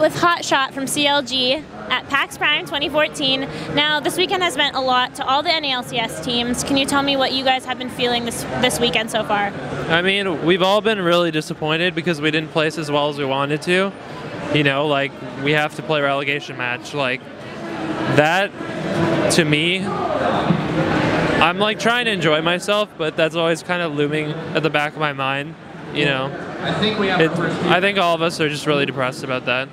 with Hotshot from CLG at PAX Prime 2014. Now, this weekend has meant a lot to all the NALCS teams. Can you tell me what you guys have been feeling this weekend so far? I mean, we've all been really disappointed because we didn't place as well as we wanted to. You know, like, we have to play a relegation match. Like, that, to me, I'm like trying to enjoy myself, but that's always kind of looming at the back of my mind. You know, I think all of us are just really depressed about that.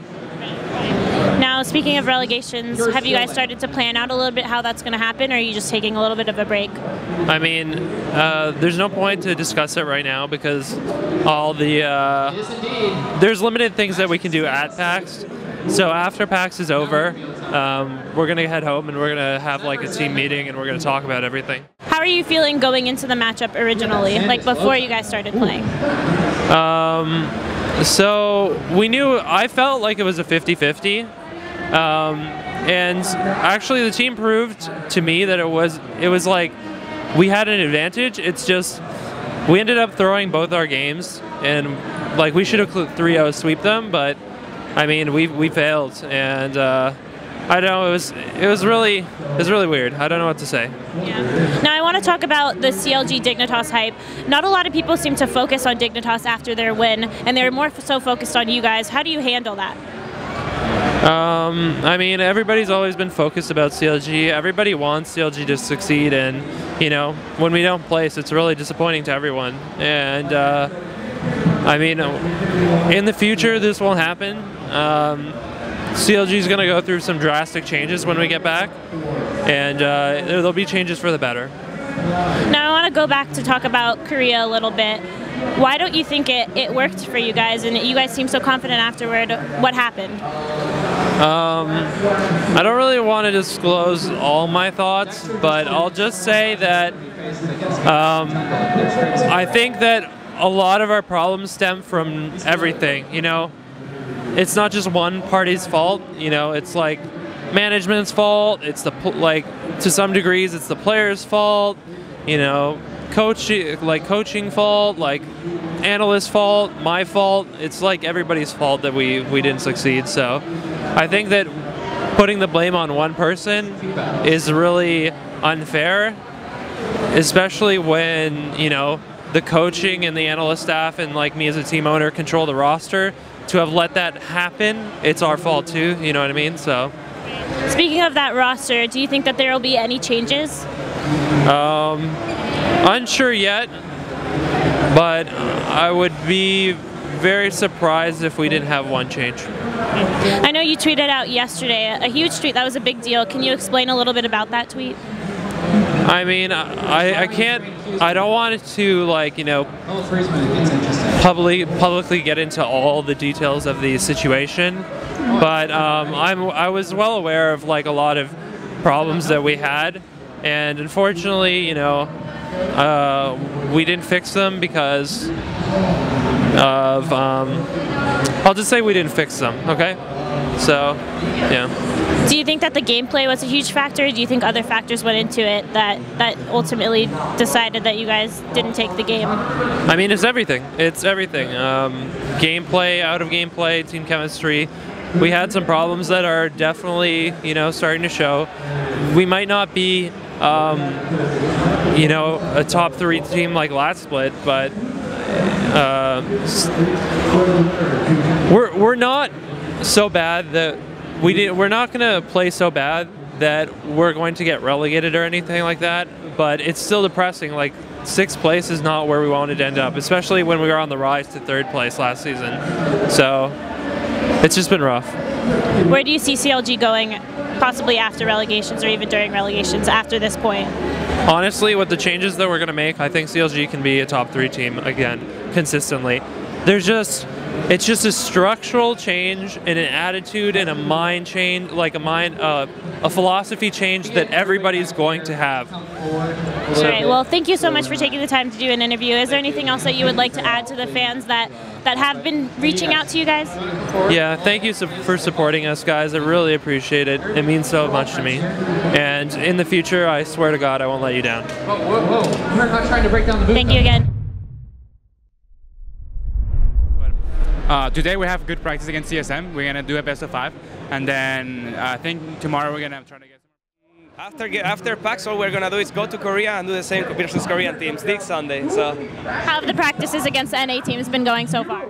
Now, speaking of relegations, have you guys started to plan out a little bit how that's going to happen, or are you just taking a little bit of a break? I mean, there's no point to discuss it right now because all the there's limited things that we can do at PAX. So after PAX is over, we're going to head home and we're going to have like a team meeting and we're going to talk about everything. How are you feeling going into the matchup originally, like before you guys started playing? So I felt like it was a 50-50. And actually the team proved to me that it was like we had an advantage. It's just we ended up throwing both our games and like we should have 3-0 sweep them, but I mean we failed, and I don't know, it was really weird. I don't know what to say. Yeah. Now I want to talk about the CLG Dignitas hype. Not a lot of people seem to focus on Dignitas after their win, and they're more so focused on you guys. How do you handle that? I mean, everybody's always been focused about CLG. Everybody wants CLG to succeed, and you know, when we don't place, it's really disappointing to everyone. And I mean, in the future, this won't happen. CLG is going to go through some drastic changes when we get back, and there'll be changes for the better. Now I want to go back to talk about Korea a little bit. Why don't you think it worked for you guys, and you guys seem so confident afterward? What happened? I don't really want to disclose all my thoughts, but I'll just say that I think that a lot of our problems stem from everything, you know? It's not just one party's fault, you know, it's like management's fault, it's like to some degrees it's the players' fault, you know, coaching fault, like analyst fault, my fault. It's like everybody's fault that we didn't succeed. So I think that putting the blame on one person is really unfair, especially when, you know, the coaching and the analyst staff and like me as a team owner control the roster. To have let that happen, it's our fault too, you know what I mean? So, speaking of that roster, do you think that there will be any changes? Unsure yet, but I would be very surprised if we didn't have one change. I know you tweeted out yesterday, a huge tweet, that was a big deal. Can you explain a little bit about that tweet? I mean, I don't want it to, like, you know, publicly get into all the details of the situation, but I was well aware of like a lot of problems that we had, and unfortunately, you know, we didn't fix them because of I'll just say we didn't fix them. Okay, so yeah. Do you think that the gameplay was a huge factor? Do you think other factors went into it that ultimately decided that you guys didn't take the game? I mean, it's everything. It's everything. Gameplay, out of gameplay, team chemistry. We had some problems that are definitely, you know, starting to show. We might not be, you know, a top 3 team like last split, but we're not so bad that we're not going to play so bad that we're going to get relegated or anything like that, but it's still depressing. Like, 6th place is not where we wanted to end up, especially when we were on the rise to 3rd place last season. So it's just been rough. Where do you see CLG going, possibly after relegations or even during relegations after this point? Honestly, with the changes that we're going to make, I think CLG can be a top 3 team again, consistently. It's just a structural change and an attitude and a mind change, like a philosophy change that everybody's going to have. So. All right, well, thank you so much for taking the time to do an interview. Is there anything else that you would like to add to the fans that have been reaching out to you guys? Yeah, thank you for supporting us, guys. I really appreciate it. It means so much to me. And in the future, I swear to God, I won't let you down. Thank you again. Today we have good practice against CSM. We're gonna do a best of 5, and then I think tomorrow we're gonna try to get some. After PAX, all we're gonna do is go to Korea and do the same versus Korean teams this Sunday. So, How have the practices against the NA teams been going so far?